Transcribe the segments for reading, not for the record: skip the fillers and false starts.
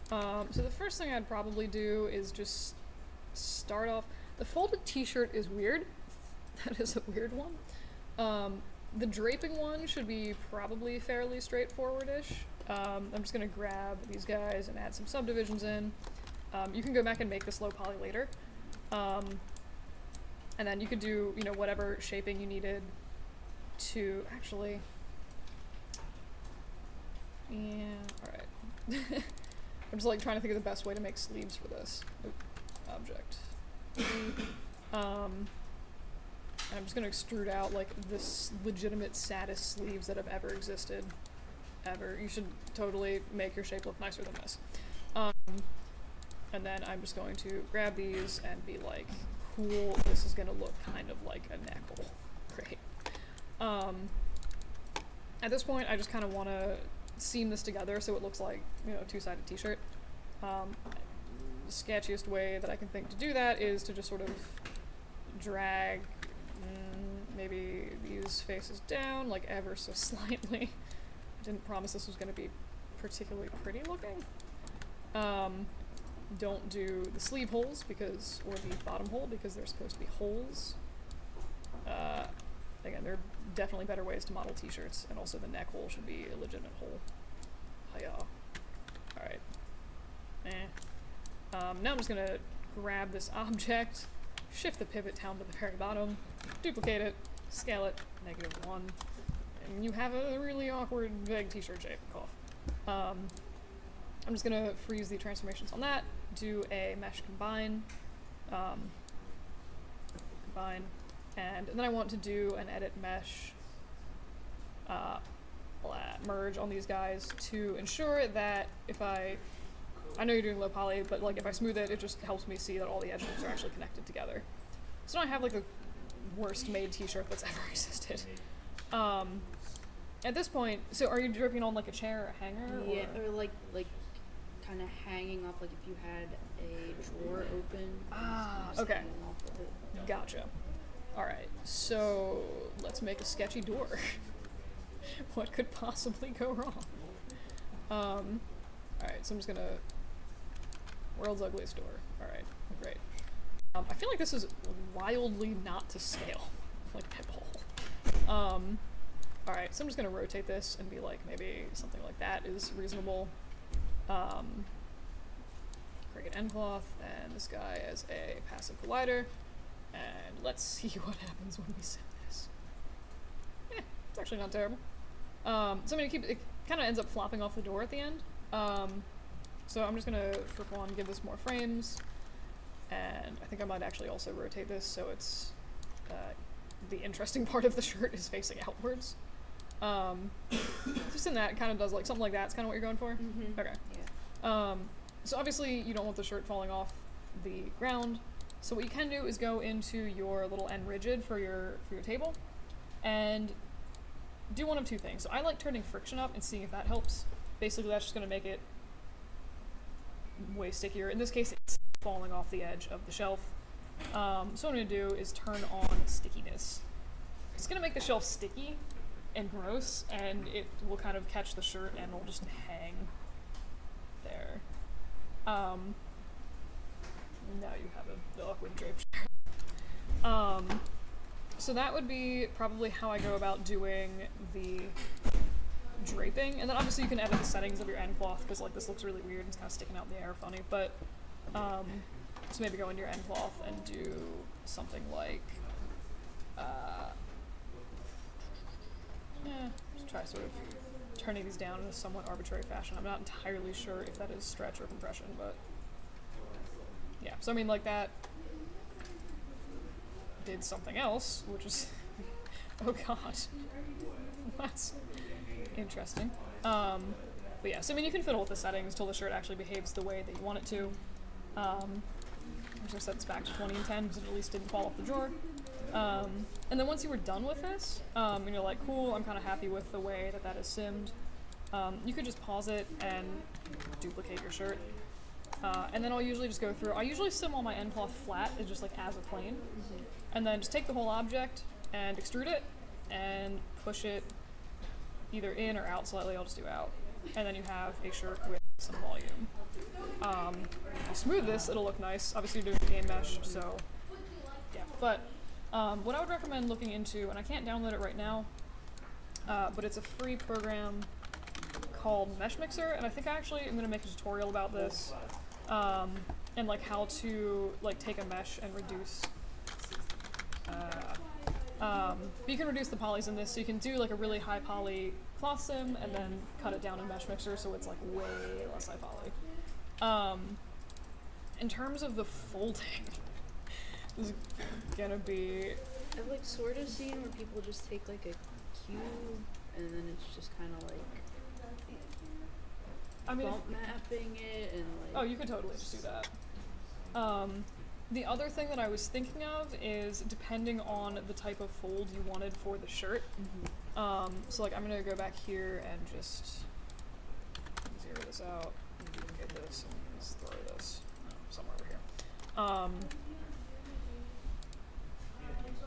So the first thing I'd probably do is just start off. The folded t-shirt is weird. That is a weird one. The draping one should be probably fairly straightforward-ish. I'm just gonna grab these guys and add some subdivisions in. You can go back and make this low poly later. And then you could do, you know, whatever shaping you needed to actually. Yeah, alright. I'm just like trying to think of the best way to make sleeves for this. Oop, object. I'm just gonna extrude out like this legitimate saddest sleeves that have ever existed. Ever. You should totally make your shape look nicer than this. And then I'm just going to grab these and be like, cool, this is gonna look kind of like a neck hole. Great. At this point, I just kind of want to seam this together so it looks like, you know, a two-sided t-shirt. The sketchiest way that I can think to do that is to just sort of drag maybe these faces down, like ever so slightly. I didn't promise this was going to be particularly pretty looking. Don't do the sleeve holes because, or the bottom hole because they're supposed to be holes. Again, there are definitely better ways to model t-shirts, and also the neck hole should be a legitimate hole. Hiya. Alright. Now I'm just gonna grab this object, shift the pivot down to the very bottom, duplicate it, scale it, -1, and you have a really awkward, vague t-shirt shape. Cough. I'm just gonna freeze the transformations on that, do a mesh combine, and then I want to do an edit mesh merge on these guys to ensure that if I know you're doing low poly, but like if I smooth it, it just helps me see that all the edges are actually connected together. So now I have like the worst made t-shirt that's ever existed. At this point, so are you dripping on like a chair or a hanger? Yeah, or like kind of hanging off, like if you had a drawer open. Ah, okay. Gotcha. Alright, so let's make a sketchy door. What could possibly go wrong? Alright, so I'm just gonna... World's ugliest door. Alright, great. I feel like this is wildly not to scale. Like, at all. Alright, so I'm just gonna rotate this and be like, maybe something like that is reasonable. Create nCloth, and this guy as a passive collider. And let's see what happens when we set this. It's actually not terrible. So I'm gonna keep, it kind of ends up flopping off the door at the end. So I'm just gonna, for one, give this more frames. And I think I might actually also rotate this so it's, the interesting part of the shirt is facing outwards. Just in that, it kind of does like, something like that's kind of what you're going for? Mm-hmm. Okay. Yeah. So obviously you don't want the shirt falling off the ground. So what you can do is go into your little end rigid for your table and do one of two things. So I like turning friction up and seeing if that helps. Basically that's just going to make it way stickier. In this case it's falling off the edge of the shelf. So what I'm going to do is turn on stickiness. It's going to make the shelf sticky and gross, and it will kind of catch the shirt and will just hang there. Now you have the awkward draped shirt. So that would be probably how I go about doing the draping, and then obviously you can edit the settings of your nCloth because like this looks really weird and it's kind of sticking out in the air funny, but so maybe go into your nCloth and do something like just try sort of turning these down in a somewhat arbitrary fashion. I'm not entirely sure if that is stretch or compression, but yeah, so I mean like that did something else, which is oh god, that's interesting. But yeah, so I mean you can fiddle with the settings until the shirt actually behaves the way that you want it to. I'm just gonna set this back to 20 and 10 because it at least didn't fall off the drawer. And then once you were done with this, and you're like, cool, I'm kind of happy with the way that is simmed, you could just pause it and duplicate your shirt. And then I'll usually just go through, I usually sim all my nCloth flat, is just like as a plane, and then just take the whole object and extrude it and push it either in or out slightly. I'll just do out. And then you have a shirt with some volume. smooth this, it'll look nice. Obviously you're doing game mesh, so yeah. But what I would recommend looking into, and I can't download it right now, but it's a free program called Mesh Mixer, and I think I actually am going to make a tutorial about this, and like how to like take a mesh and reduce. But you can reduce the polys in this, so you can do like a really high poly cloth sim and then cut it down in Mesh Mixer so it's like way less high poly. In terms of the folding, this is gonna be. I've like sort of seen where people just take like a cube and then it's just kind of like bump mapping it and like. Oh, you could totally just do that. The other thing that I was thinking of is depending on the type of fold you wanted for the shirt. So like I'm gonna go back here and just zero this out and duplicate this and just throw this somewhere over here.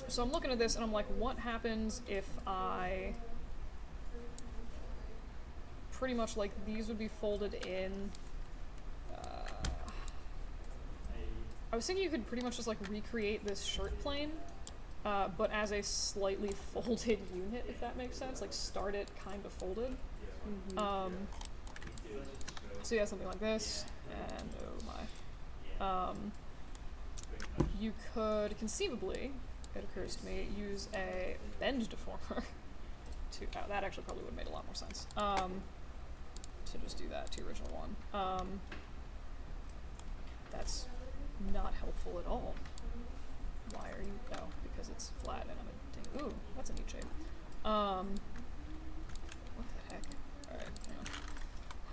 So I'm looking at this and I'm like, what happens if I pretty much like these would be folded in. I was thinking you could pretty much just like recreate this shirt plane, but as a slightly folded unit, if that makes sense. Like start it kind of folded. So yeah, something like this, and oh my. You could conceivably, it occurs to me, use a bend deformer to, that actually probably would have made a lot more sense. To just do that to your original one. That's not helpful at all. Why are you? Oh, because it's flat and I'm a ding. Ooh, that's a neat shape. What the heck? Alright, hang on.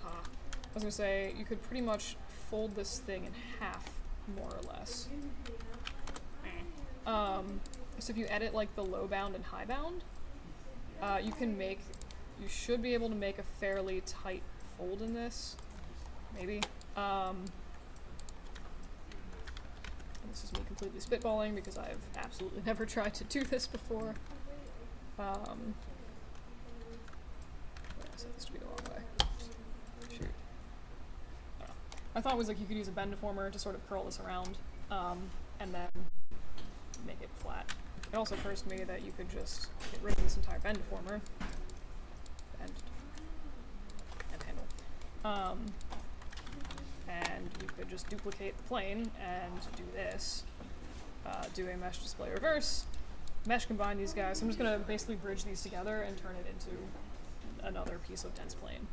Ha. I was gonna say, you could pretty much fold this thing in half, more or less. So if you edit like the low bound and high bound, you should be able to make a fairly tight fold in this. Maybe. This is me completely spitballing because I've absolutely never tried to do this before. I set this to be the wrong way. Shoot. I don't know. My thought was like you could use a bend deformer to sort of curl this around, and then make it flat. It also occurs to me that you could just get rid of this entire bend deformer. And handle. And you could just duplicate the plane and do this. Do a mesh display reverse, mesh combine these guys. So I'm just gonna basically bridge these together and turn it into another piece of dense plane.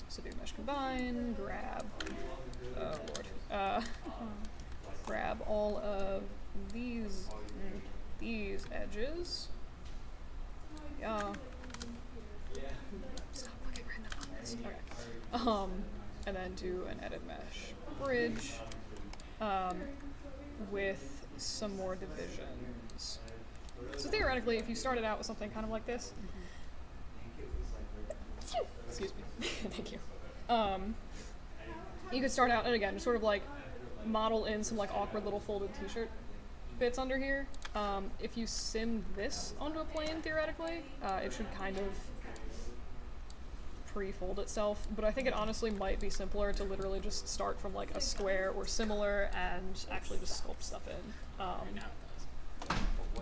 So do mesh combine, grab, oh lord, grab all of these edges. Yeah. Stop looking random on this. Okay. And then do an edit mesh bridge with some more divisions. So theoretically, if you started out with something kind of like this, excuse me, thank you. You could start out and again just sort of like model in some like awkward little folded t-shirt bits under here. If you sim this onto a plane theoretically, it should kind of pre-fold itself, but I think it honestly might be simpler to literally just start from like a square or similar and actually just sculpt stuff in.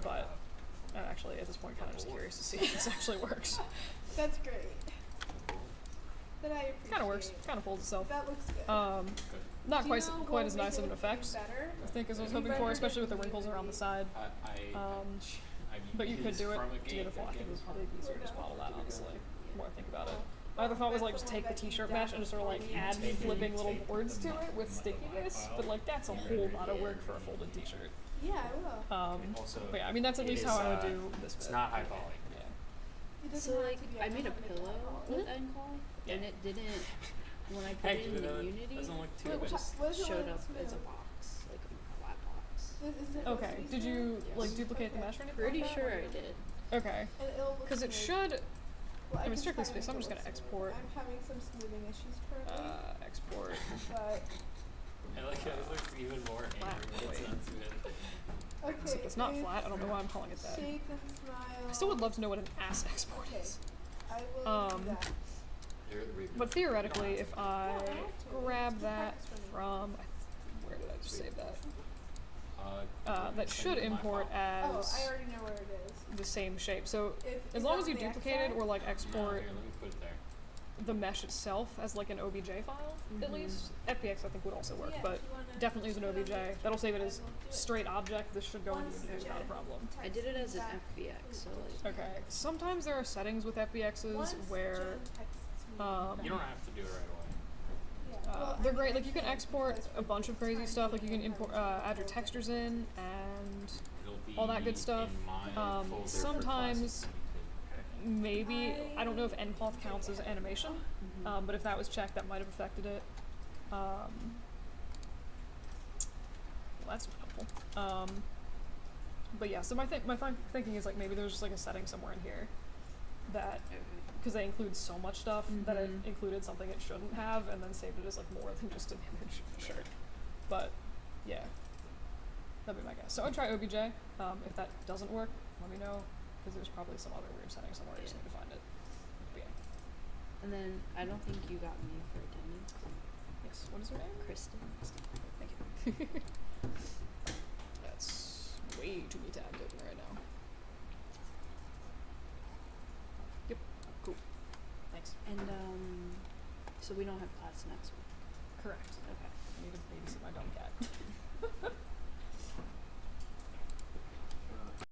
But I'm actually at this point kind of just curious to see if this actually works. That's great. That I appreciate. Kind of works. Kind of folds itself. That looks good. Not quite as nice of an effect, better? I think, as I was hoping for, especially with the wrinkles around the side. But you could do it to get a full. I think it was probably easier to just model that, honestly, the more I think about it. My other thought was like just take the t-shirt mesh and just sort of like add flipping little boards to it with stickiness, but like that's a whole lot of work for a folded t-shirt. Yeah, I will. But yeah, I mean that's at least how I would do this bit. It's not high poly. Yeah. So like I made a pillow with nCloth, and it didn't. When I put it in the Unity, it just showed up as a box, like a flat box. Okay. Did you like duplicate the mesh or anything? Pretty like that, sure or? I did. Okay. Because it should. I mean, strictly speaking, so I'm just gonna export. I'm having some smoothing issues currently. Export. But I like how it looks even more angry. It's not smooth. okay. So it's not flat. I don't know why I'm calling it that. Shake and smile. I still would love to know what an ass export Okay. is. I will do that. But theoretically, if I grab that from, where did I just save that? That should import Oh, I as already know where it is. the same shape. So If, as is long that as you on the duplicate it extract? or like No, export here, let me put it there. the mesh itself as like an OBJ file, at Mhm. least. FBX I think would also work, Yeah, but if you wanna definitely as an put it on the OBJ. That'll save it as extract, I will do it. straight object. This should go into Once Unity, the not a problem. I did it as an text FBX, so feedback- like. Okay. Sometimes there are settings with FBXs Once where Jen texts me um, You don't have to do it right away. yeah. Well, they're I great. mean, Like you can I export because a bunch of crazy time stuff. Like you can being import, hard to add your hold it. textures in and It'll be all that good stuff. in my folder for Sometimes classic Limited. maybe I don't know if nCloth counts as animation, Mhm. but if that was checked, that might have affected it. Well, that's not helpful. But yeah, so my thinking is like maybe there's just like a setting somewhere in here that Okay. because they include so much stuff that it Mhm. included something it shouldn't have and then saved it as like more than just an image shirt. But yeah, that'd be my guess. So I'd try OBJ. If that doesn't work, let me know because there's probably some other weird setting somewhere. I just Yeah. need to find it. But yeah. And then I don't think you got me for attendance. Yes. What is her name? Kristen. Thank you. That's way too many tabs open right now. Yep. Cool. Thanks. And so we don't have class next week. Correct. Okay. I need to babysit my dumb cat.